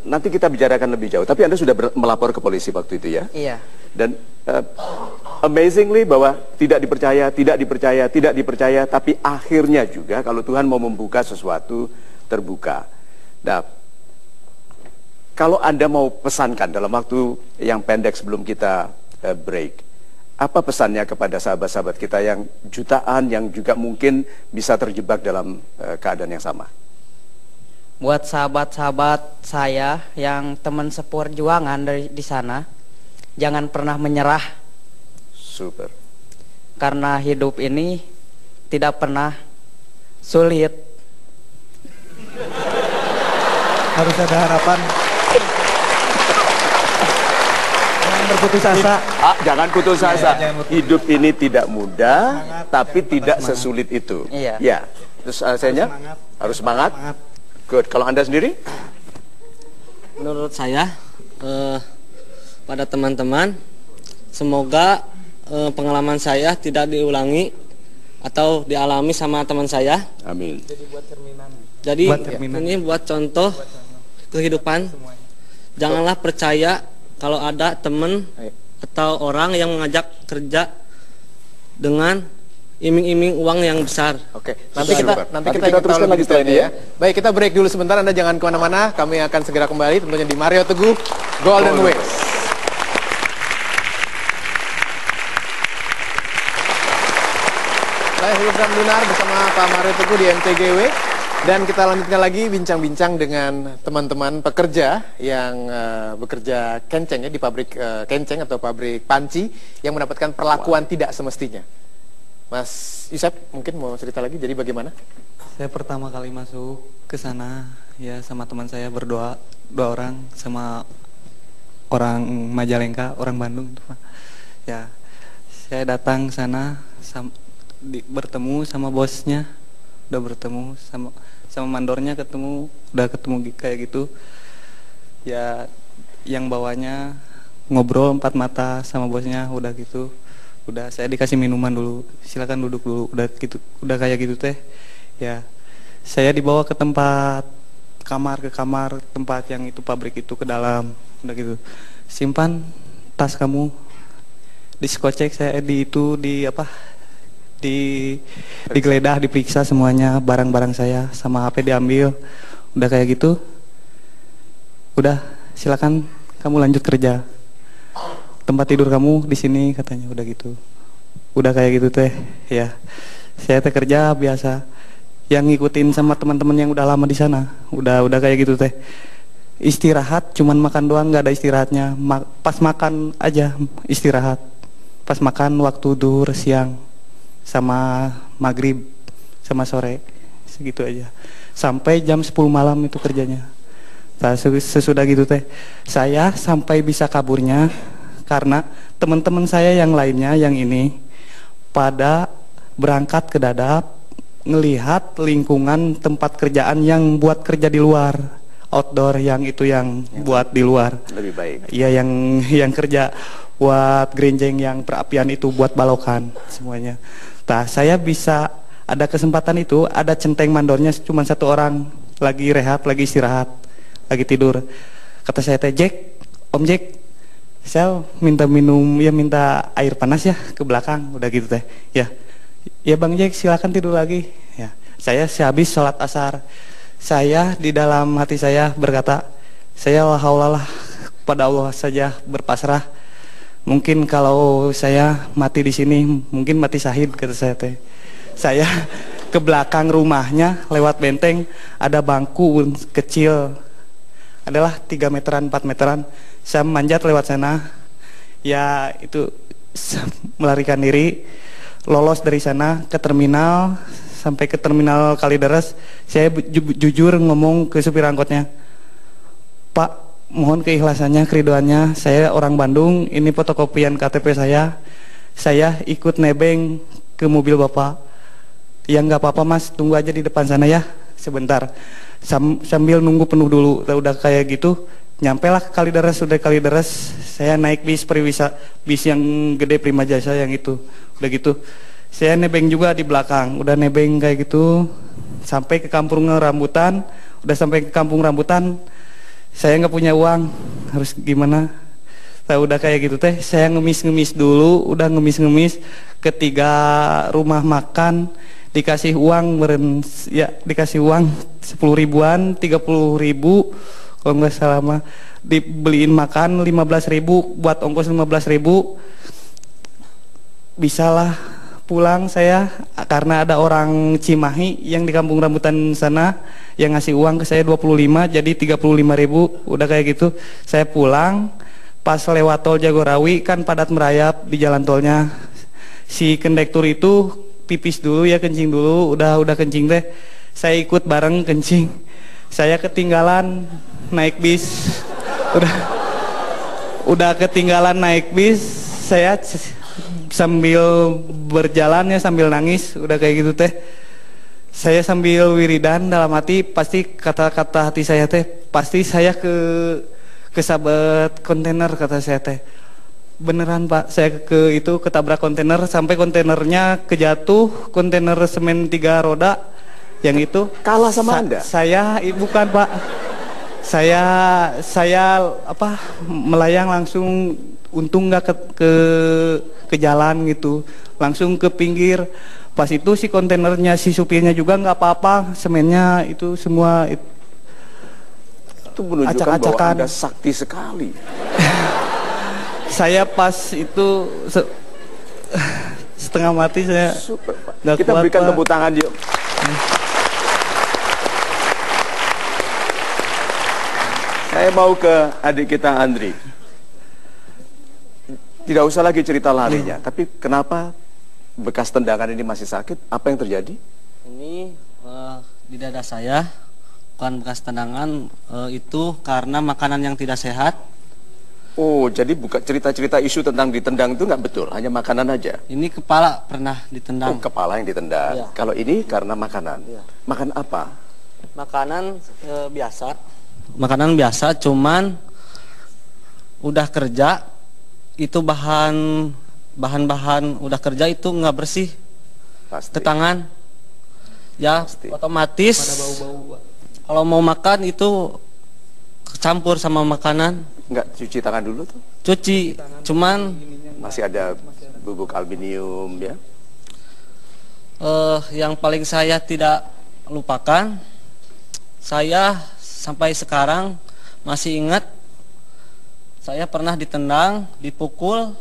Nanti kita bicarakan lebih jauh. Tapi Anda sudah melapor ke polisi waktu itu ya? Iya. Dan amazingly bahwa tidak dipercaya, tapi akhirnya juga kalau Tuhan mau membuka sesuatu, terbuka. Nah, kalau Anda mau pesankan dalam waktu yang pendek sebelum kita break, apa pesannya kepada sahabat-sahabat kita yang jutaan, yang juga mungkin bisa terjebak dalam keadaan yang sama? Buat sahabat-sahabat saya yang teman seperjuangan di sana, jangan pernah menyerah. Super. Karena hidup ini tidak pernah sulit. Harus ada harapan. Jangan berputus asa. Jangan putus asa. jangan putus Hidup ini tidak mudah, Semangat, tapi tetap tidak semangat. sesulit itu. Iya. Ya. Terus saya semangat. harus semangat. Semangat. Good. Kalau Anda sendiri? Menurut saya pada teman-teman, semoga pengalaman saya tidak diulangi atau dialami sama teman saya. Amin. Jadi Buat cerminan. ini buat contoh kehidupan. Janganlah percaya kalau ada teman atau orang yang mengajak kerja dengan iming-iming uang yang besar. Oke, nanti kita Nanti ingin kita tahu teruskan lebih lagi setelah detailnya ini ya. Baik, kita break dulu sebentar. Anda jangan kemana-mana. Kami akan segera kembali tentunya di Mario Teguh Golden Wings. Saya Hilbram Lunar bersama Pak Mario Teguh di MTGW. Dan kita lanjutkan lagi bincang-bincang dengan teman-teman pekerja yang bekerja kenceng ya di pabrik kenceng atau pabrik panci yang mendapatkan perlakuan tidak semestinya. Mas Yusef mungkin mau cerita lagi, jadi bagaimana? Saya pertama kali masuk ke sana ya sama teman saya berdua, 2 orang sama orang Majalengka, orang Bandung itu Pak. Ya, saya datang sana bertemu sama bosnya, udah bertemu sama mandornya, udah ketemu kayak gitu. Ya, yang bawahnya ngobrol 4 mata sama bosnya, udah gitu. Udah saya dikasih minuman dulu, silakan duduk dulu, udah gitu, udah kayak gitu teh. Ya, saya dibawa ke tempat ke kamar tempat yang itu pabrik itu ke dalam, udah gitu. Simpan tas kamu, diskocek saya digeledah, diperiksa semuanya, barang-barang saya sama HP diambil, udah kayak gitu. Udah, silakan kamu lanjut kerja. Tempat tidur kamu di sini katanya, udah gitu. Udah kayak gitu teh, ya. Saya teh kerja biasa, yang ngikutin sama teman-teman yang udah lama di sana. Udah kayak gitu teh. Istirahat cuman makan doang, nggak ada istirahatnya. Pas makan aja istirahat. Pas makan waktu duhur, siang, sama maghrib, sama sore, segitu aja. Sampai jam 10 malam itu kerjanya. Nah, sesudah gitu teh, saya sampai bisa kaburnya karena teman-teman saya yang lainnya yang ini pada berangkat ke Dadap ngelihat lingkungan tempat kerjaan yang buat kerja di luar, outdoor, yang itu yang buat di luar. Lebih baik. Iya, yang kerja buat gerinjeng yang perapian itu buat balokan semuanya. Nah, saya bisa ada kesempatan itu, ada centeng mandornya cuma 1 orang, lagi rehat, lagi istirahat, lagi tidur. Kata saya teh, Jack, Om Jack, saya minta minum, ya minta air panas ya ke belakang, udah gitu teh. Ya Bang Jack, silakan tidur lagi. Ya, saya sehabis sholat asar, saya di dalam hati saya berkata, saya la haulalah, pada Allah saja berpasrah. Mungkin kalau saya mati di sini, mungkin mati syahid, kata saya teh. Saya ke belakang rumahnya lewat benteng ada bangku kecil, adalah 3 meteran 4 meteran. Saya manjat lewat sana, ya itu melarikan diri, lolos dari sana ke terminal, sampai ke terminal Kalideres. Saya jujur ngomong ke supir angkotnya, Pak, mohon keikhlasannya, keridoannya, saya orang Bandung, ini fotokopian KTP saya ikut nebeng ke mobil Bapak. Ya nggak apa-apa Mas, tunggu aja di depan sana ya, sebentar. Sambil nunggu penuh dulu, udah kayak gitu. Nyampe lah ke Kalideres, sudah Kalideres, saya naik bis bis yang gede Prima Jasa yang itu. Udah gitu, saya nebeng juga di belakang, udah nebeng kayak gitu. Sampai ke kampung rambutan, udah sampai ke kampung rambutan, saya nggak punya uang, harus gimana? Nah, udah kayak gitu teh, saya ngemis dulu, udah ngemis ketiga rumah makan, dikasih uang dikasih uang 10 ribuan, 30 ribu kalau nggak salah mah, dibeliin makan 15 ribu, buat ongkos 15 ribu, bisalah pulang saya, karena ada orang Cimahi yang di kampung rambutan sana yang ngasih uang ke saya 25, jadi 35 ribu, udah kayak gitu. Saya pulang, pas lewat tol Jagorawi kan padat merayap di jalan tolnya. Si kondektur itu pipis dulu ya, kencing dulu, udah kencing teh. Saya ikut bareng kencing. Saya ketinggalan naik bis. Udah ketinggalan naik bis. Saya sambil berjalan ya sambil nangis, udah kayak gitu teh. Saya sambil wiridan dalam hati, pasti kata-kata hati saya teh, pasti saya kesabet kontainer, kata saya teh. Beneran Pak, saya ketabrak kontainer sampai kontainernya kejatuh, kontainer semen 3 roda yang itu kalah sama Anda. Saya bukan Pak. Saya melayang langsung, untung nggak ke jalan gitu, langsung ke pinggir. Pas itu si kontainernya si supirnya juga nggak apa-apa, semennya itu semua itu menunjukkan bahwa Anda sakti sekali. Saya pas itu setengah mati saya. Super, Pak. Kita berikan tepuk tangan yuk. Saya mau ke adik kita Andri. Tidak usah lagi cerita larinya, tapi kenapa bekas tendangan ini masih sakit? Apa yang terjadi? Ini di dada saya, bukan bekas tendangan, itu karena makanan yang tidak sehat. Oh, jadi bukan cerita-cerita isu tentang ditendang itu nggak betul, hanya makanan aja. Ini kepala pernah ditendang. Oh, kepala yang ditendang. Iya. Kalau ini karena makanan. Iya. Makan apa? Makanan biasa. Makanan biasa, cuman udah kerja itu bahan-bahan udah kerja itu nggak bersih. Pasti. Ke tangan. Ya, pasti. Otomatis. Pada bau-bau. Kalau mau makan itu campur sama makanan. Nggak cuci tangan dulu tuh? Cuci, cuman masih ada bubuk aluminium ya. Yang paling saya tidak lupakan, saya sampai sekarang masih ingat saya pernah ditendang, dipukul,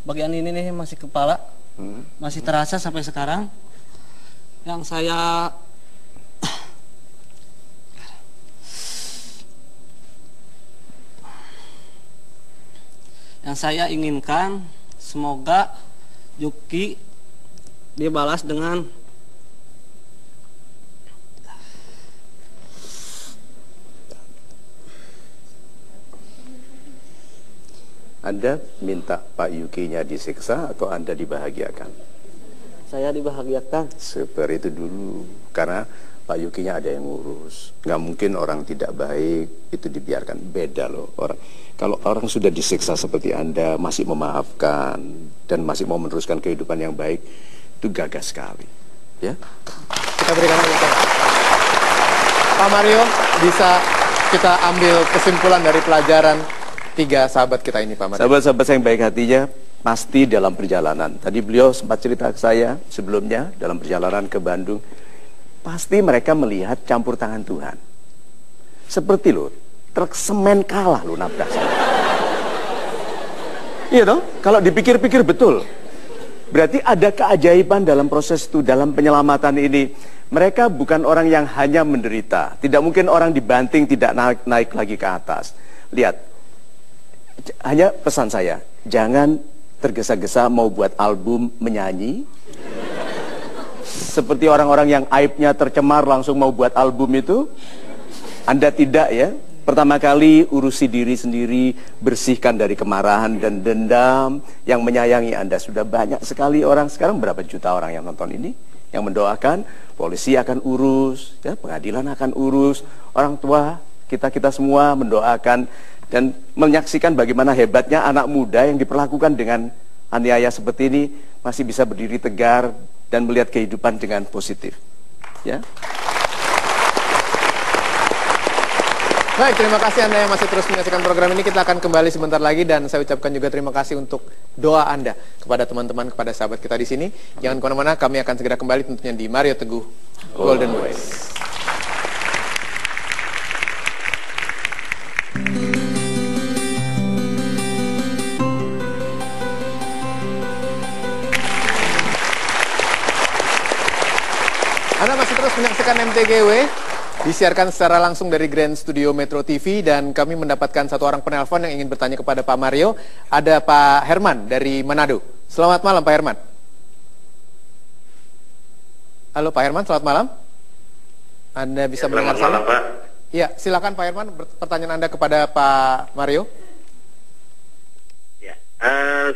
bagian ini nih masih kepala, masih terasa sampai sekarang. Yang saya inginkan semoga Yuki dibalas dengan Anda minta Pak Yukinya disiksa atau Anda dibahagiakan? Saya dibahagiakan. Seperti itu dulu, karena Pak Yukinya ada yang ngurus. Nggak mungkin orang tidak baik itu dibiarkan. Beda loh orang. Kalau orang sudah disiksa seperti Anda masih memaafkan dan masih mau meneruskan kehidupan yang baik, itu gagah sekali. Ya. Kita berikan tepuk tangan. Pak Mario, bisa kita ambil kesimpulan dari pelajaran 3 sahabat kita ini, Pak Mario? Sahabat-sahabat yang baik hatinya pasti dalam perjalanan. Tadi beliau sempat cerita ke saya sebelumnya dalam perjalanan ke Bandung. Pasti mereka melihat campur tangan Tuhan. Seperti loh, truk semen kalah loh nabrak saya. Iya toh? Kalau dipikir-pikir betul. Berarti ada keajaiban dalam proses itu, dalam penyelamatan ini. Mereka bukan orang yang hanya menderita. Tidak mungkin orang dibanting tidak naik lagi ke atas. Lihat, hanya pesan saya, jangan tergesa-gesa mau buat album menyanyi. Seperti orang-orang yang aibnya tercemar langsung mau buat album itu. Anda tidak ya. Pertama kali urusi diri sendiri, bersihkan dari kemarahan dan dendam. Yang menyayangi Anda sudah banyak sekali orang. Sekarang berapa juta orang yang nonton ini, yang mendoakan. Polisi akan urus ya, pengadilan akan urus. Orang tua kita semua mendoakan dan menyaksikan bagaimana hebatnya anak muda yang diperlakukan dengan aniaya seperti ini masih bisa berdiri tegar dan melihat kehidupan dengan positif. Ya. Baik, terima kasih Anda yang masih terus menyaksikan program ini. Kita akan kembali sebentar lagi dan saya ucapkan juga terima kasih untuk doa Anda kepada teman-teman, kepada sahabat kita di sini. Jangan kemana-mana, kami akan segera kembali tentunya di Mario Teguh Golden Voice. Anda masih terus menyaksikan MTGW Disiarkan secara langsung dari Grand Studio Metro TV dan kami mendapatkan satu orang penelpon yang ingin bertanya kepada Pak Mario. Ada Pak Herman dari Manado. Selamat malam Pak Herman. Halo Pak Herman, selamat malam. Anda bisa mendengar saya? Selamat malam Pak. Iya, silakan Pak Herman, pertanyaan Anda kepada Pak Mario. Ya.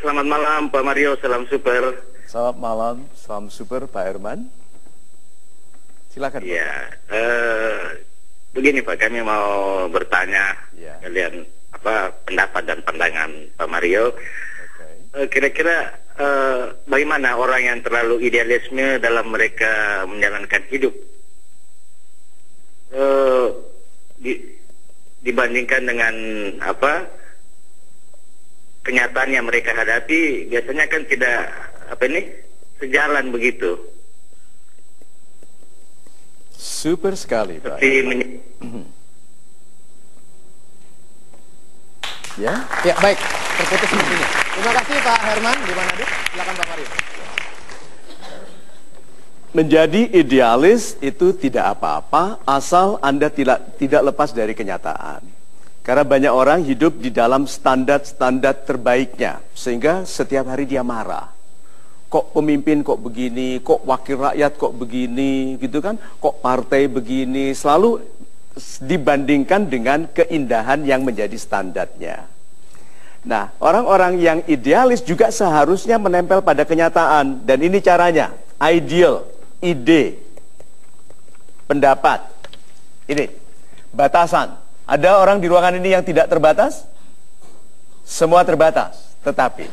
Selamat malam Pak Mario, salam super. Selamat malam, salam super Pak Herman. Silakan. Ya, begini Pak, kami mau bertanya kalian apa pendapat dan pandangan Pak Mario. Kira-kira bagaimana orang yang terlalu idealisme dalam mereka menjalankan hidup dibandingkan dengan apa kenyataan yang mereka hadapi, biasanya kan tidak sejalan begitu. Super sekali, Pak. Ya, baik. Terputus sepertinya. Terima kasih Pak Herman di Manado. Silakan Pak Mario. Menjadi idealis itu tidak apa-apa asal Anda tidak lepas dari kenyataan. Karena banyak orang hidup di dalam standar-standar terbaiknya, sehingga setiap hari dia marah. Kok pemimpin kok begini, kok wakil rakyat kok begini, gitu kan? Kok partai begini, selalu dibandingkan dengan keindahan yang menjadi standarnya. Nah, orang-orang yang idealis juga seharusnya menempel pada kenyataan, dan ini caranya, ideal, ide, pendapat, ini, batasan. Ada orang di ruangan ini yang tidak terbatas? Semua terbatas, tetapi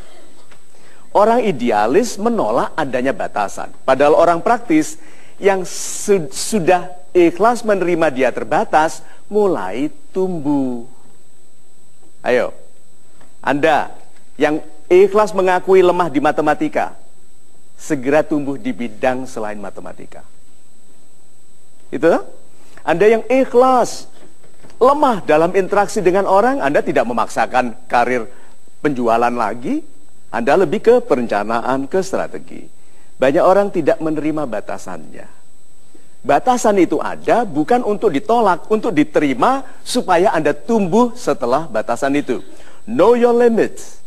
orang idealis menolak adanya batasan. Padahal orang praktis yang sudah ikhlas menerima dia terbatas, mulai tumbuh. Ayo, Anda yang ikhlas mengakui lemah di matematika, segera tumbuh di bidang selain matematika. Itu kan? Anda yang ikhlas lemah dalam interaksi dengan orang, Anda tidak memaksakan karir penjualan lagi, Anda lebih ke perencanaan, ke strategi. Banyak orang tidak menerima batasannya. Batasan itu ada bukan untuk ditolak, untuk diterima supaya Anda tumbuh setelah batasan itu. Know your limits,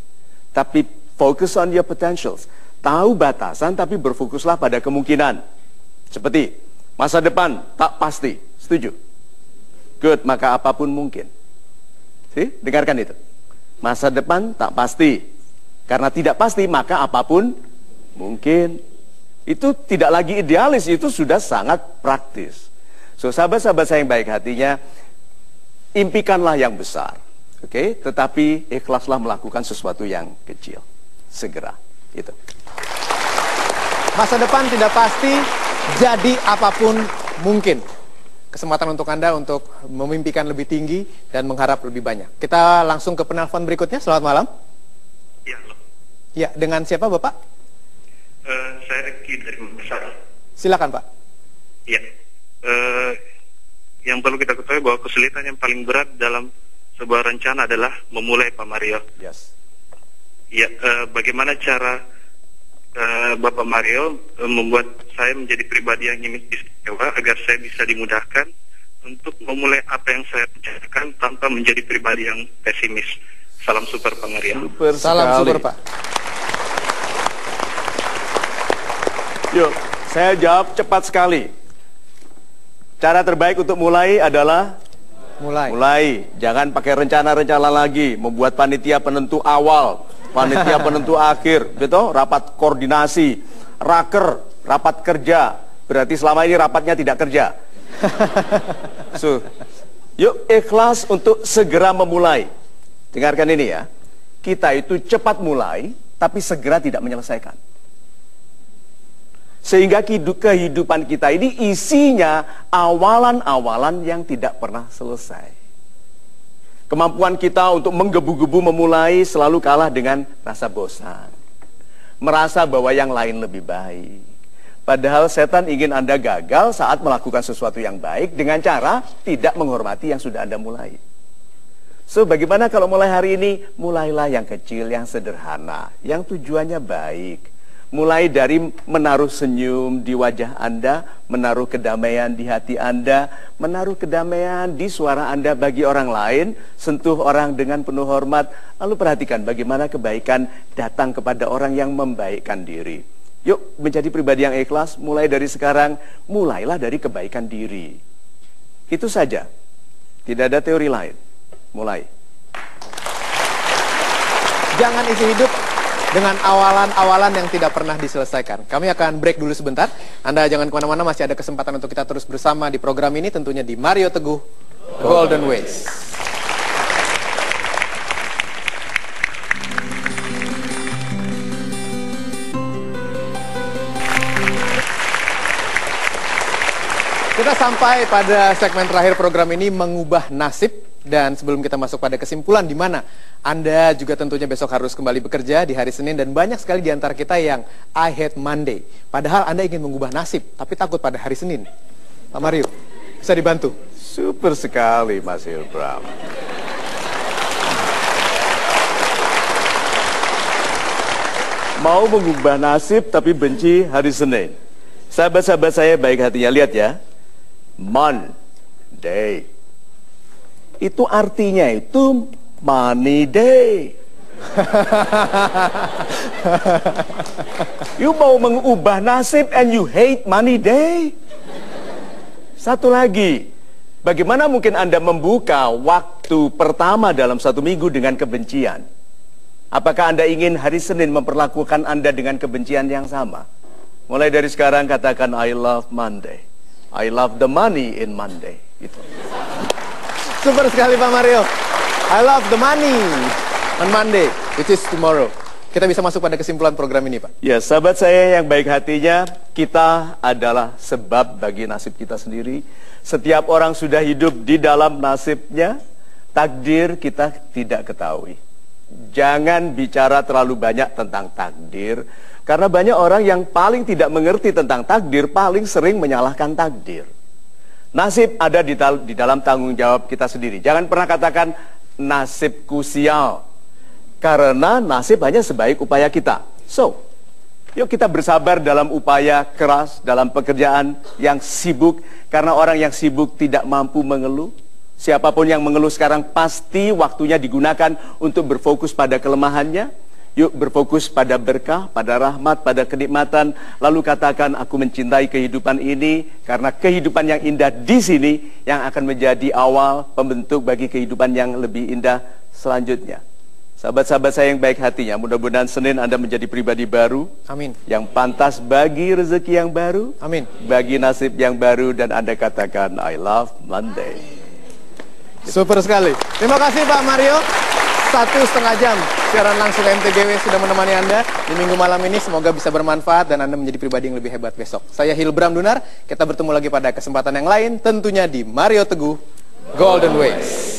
tapi focus on your potentials. Tahu batasan tapi berfokuslah pada kemungkinan. Seperti masa depan tak pasti, setuju? Good, maka apapun mungkin. Dengarkan itu. Masa depan tak pasti. Karena tidak pasti, maka apapun mungkin. Itu tidak lagi idealis, itu sudah sangat praktis. So, sahabat-sahabat saya yang baik hatinya, impikanlah yang besar. Oke, tetapi ikhlaslah melakukan sesuatu yang kecil. Segera. Itu. Masa depan tidak pasti, jadi apapun mungkin. Kesempatan untuk Anda untuk memimpikan lebih tinggi dan mengharap lebih banyak. Kita langsung ke penelpon berikutnya. Selamat malam. Ya, halo. Ya, dengan siapa Bapak? Saya Reki dari Makassar. Silakan Pak. Ya, yang perlu kita ketahui bahwa kesulitan yang paling berat dalam sebuah rencana adalah memulai, Pak Mario. Yes. Ya, bagaimana cara Bapak Mario membuat saya menjadi pribadi yang istimewa agar saya bisa dimudahkan untuk memulai apa yang saya rencanakan tanpa menjadi pribadi yang pesimis. Salam super Pak Mario. Super Salam sekali. super Pak. Yuk, saya jawab cepat sekali. Cara terbaik untuk mulai adalah mulai. Jangan pakai rencana-rencana lagi, membuat panitia penentu awal, panitia penentu akhir, gitu, rapat koordinasi, raker, rapat kerja. Berarti selama ini rapatnya tidak kerja. So, yuk ikhlas untuk segera memulai. Dengarkan ini ya. Kita itu cepat mulai, tapi segera tidak menyelesaikan. Sehingga kehidupan kita ini isinya awalan-awalan yang tidak pernah selesai. Kemampuan kita untuk menggebu-gebu memulai selalu kalah dengan rasa bosan. Merasa bahwa yang lain lebih baik. Padahal setan ingin Anda gagal saat melakukan sesuatu yang baik dengan cara tidak menghormati yang sudah Anda mulai. So, bagaimana kalau mulai hari ini? Mulailah yang kecil, yang sederhana, yang tujuannya baik. Mulai dari menaruh senyum di wajah Anda, menaruh kedamaian di hati Anda, menaruh kedamaian di suara Anda bagi orang lain, sentuh orang dengan penuh hormat, lalu perhatikan bagaimana kebaikan datang kepada orang yang membaikkan diri. Yuk menjadi pribadi yang ikhlas, mulai dari sekarang, mulailah dari kebaikan diri. Itu saja, tidak ada teori lain. Mulai. Jangan isi hidup dengan awalan-awalan yang tidak pernah diselesaikan. Kami akan break dulu sebentar. Anda jangan kemana-mana, masih ada kesempatan untuk kita terus bersama di program ini, tentunya di Mario Teguh Golden Ways. Kita sampai pada segmen terakhir program ini, mengubah nasib. Dan sebelum kita masuk pada kesimpulan di mana Anda juga tentunya besok harus kembali bekerja di hari Senin, dan banyak sekali di antara kita yang I hate Monday. Padahal Anda ingin mengubah nasib, tapi takut pada hari Senin. Pak Mario, bisa dibantu? Super sekali Mas Hilbram. Mau mengubah nasib tapi benci hari Senin. Sahabat-sahabat saya baik hatinya, lihat ya. Monday. Itu artinya itu money day. You mau mengubah nasib and you hate money day? Satu lagi, bagaimana mungkin Anda membuka waktu pertama dalam satu minggu dengan kebencian? Apakah Anda ingin hari Senin memperlakukan Anda dengan kebencian yang sama? Mulai dari sekarang katakan I love Monday. I love the money in Monday. Gitu. Super sekali Pak Mario. I love the money on Monday, which is tomorrow. Kita bisa masuk pada kesimpulan program ini, Pak. Ya, sahabat saya yang baik hatinya, kita adalah sebab bagi nasib kita sendiri. Setiap orang sudah hidup di dalam nasibnya, takdir kita tidak ketahui. Jangan bicara terlalu banyak tentang takdir, karena banyak orang yang paling tidak mengerti tentang takdir, paling sering menyalahkan takdir. Nasib ada di dalam tanggung jawab kita sendiri. Jangan pernah katakan nasibku sial, karena nasib hanya sebaik upaya kita. So, yuk kita bersabar dalam upaya keras, dalam pekerjaan yang sibuk, karena orang yang sibuk tidak mampu mengeluh. Siapapun yang mengeluh sekarang pasti waktunya digunakan untuk berfokus pada kelemahannya. Yuk berfokus pada berkah, pada rahmat, pada kenikmatan. Lalu katakan, aku mencintai kehidupan ini, karena kehidupan yang indah di sini yang akan menjadi awal pembentuk bagi kehidupan yang lebih indah selanjutnya. Sahabat-sahabat saya yang baik hatinya, mudah-mudahan Senin Anda menjadi pribadi baru. Amin. Yang pantas bagi rezeki yang baru. Amin. Bagi nasib yang baru, dan Anda katakan, I love Monday. Super sekali. Terima kasih Pak Mario. 1,5 jam siaran langsung MTGW sudah menemani Anda di minggu malam ini. Semoga bisa bermanfaat dan Anda menjadi pribadi yang lebih hebat besok. Saya Hilbram Dunar. Kita bertemu lagi pada kesempatan yang lain, tentunya di Mario Teguh Golden Ways.